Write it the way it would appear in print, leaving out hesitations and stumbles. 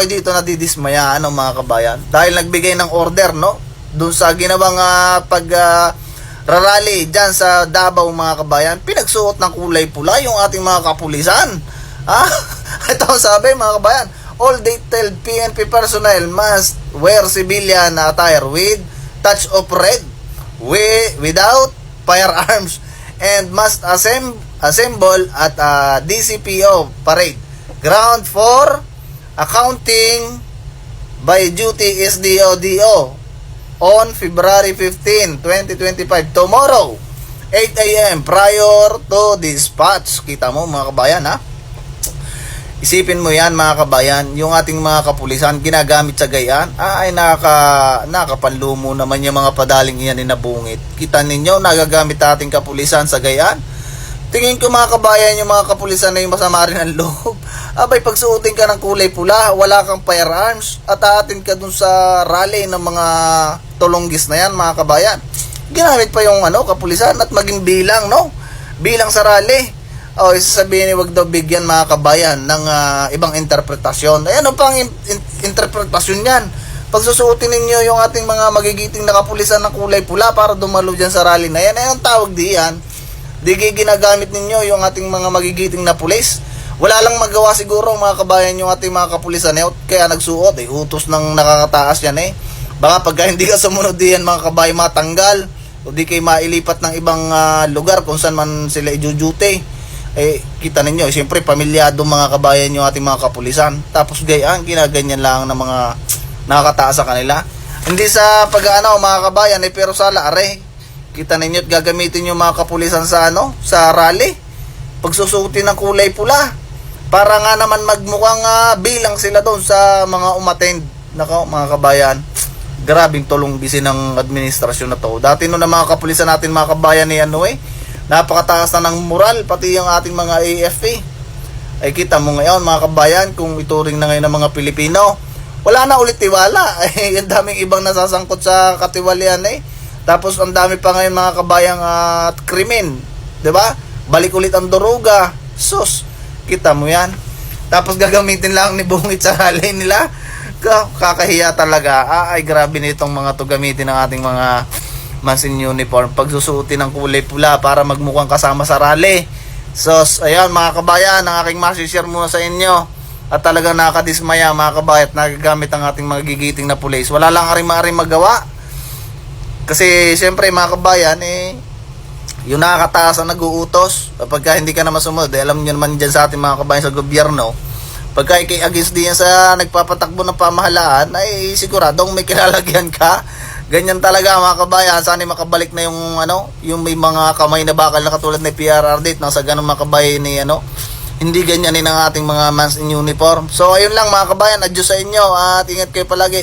ako'y dito nadidismaya, ano mga kabayan, dahil nagbigay ng order, no, dun sa ginawang rally dyan sa Davao mga kabayan, pinagsuot ng kulay pula yung ating mga kapulisan. Ito ang sabi mga kabayan, all detailed PNP personnel must wear civilian attire with touch of red without firearms and must assemble at DCPO parade ground for accounting by duty SDODO on February 15, 2025 tomorrow 8 a.m. prior to dispatch. Kita mo mga kabayan, ha? Isipin mo yan mga kabayan, yung ating mga kapulisan ginagamit sa gayaan, ay nakapanlumo naman yung mga padaling iyan inabungit. Kita ninyo, nagagamit ating kapulisan sa gayaan. Tingin ko mga kabayan, yung mga kapulisan na yung masama rin ang loob. Abay, pagsuotin ka ng kulay pula, wala kang firearms, at aatin ka dun sa rally ng mga tulonggis na yan mga kabayan. Ginamit pa yung kapulisan at maging bilang, no? Bilang sa rally. O, isasabihin ni wag daw bigyan mga kabayan ng ibang interpretasyon. Ayan, pang interpretasyon yan. Pagsusuotin ninyo yung ating mga magigiting na kapulisan ng kulay pula para dumalo dyan sa rally na yan, ay ang tawag diyan. Di ginagamit ninyo yung ating mga magigiting na pulis. Wala lang magawa siguro mga kabayan yung ating mga kapulisan kaya nagsuot utos ng nakakataas yan baka pagka hindi ka sumunod diyan mga kabayan matanggal o di kayo mailipat ng ibang lugar kung saan man sila ijujuti. Kita ninyo siyempre pamilyado mga kabayan yung ating mga kapulisan, tapos gayaan ginaganyan lang ng mga nakakataas sa kanila. Hindi sa pag-ano mga kabayan pero sa laare. Kita ninyo at gagamitin yung mga kapulisan sa sa rally. Pagsusuotin ng kulay pula para nga naman magmukhang bilang sila doon sa mga umattend. Nako mga kabayan, grabing tulong bisin ng administrasyon na to. Dati no na mga kapulisan natin mga kabayan ni napakataas na ng moral pati yung ating mga AFP. Ay kita mo ngayon mga kabayan, kung ituring na ngayon ng mga Pilipino, wala na ulit tiwala. Ang daming ibang nasasangkot sa katiwalian Tapos ang dami pa ngayon mga kabayang krimen, 'di ba? Balik ulit ang duruga. Sus, kita mo 'yan. Tapos gagamitin lang ni bungit sa rally nila. Kakahiya talaga. Ay grabe nitong mga to gamitin ng ating mga mans in uniform. Pagsusuotin ng kulay pula para magmukhang kasama sa rally. Sus, ayan mga kabayan, ang aking ma-share muna sa inyo. At talagang nakadismaya mga kabayan, nagagamit ang ating mga gigiting na pulis. Wala lang aring magawa. Kasi siyempre mga kabayan yung nakakataas ang nag-uutos pagka hindi ka naman sumunod. Alam niyo naman dyan sa ating mga kabayan sa gobyerno, pagka ikay against diyan sa nagpapatakbo ng pamahalaan, ay siguradong may kilalagyan ka. Ganyan talaga mga kabayan. Sana makabalik na yung yung may mga kamay na bakal na katulad ng PRRD nang sa ganun mga kabayan hindi ganyan ang ating mga mans in uniform. So ayun lang mga kabayan, adyo sa inyo at ingat kayo palagi.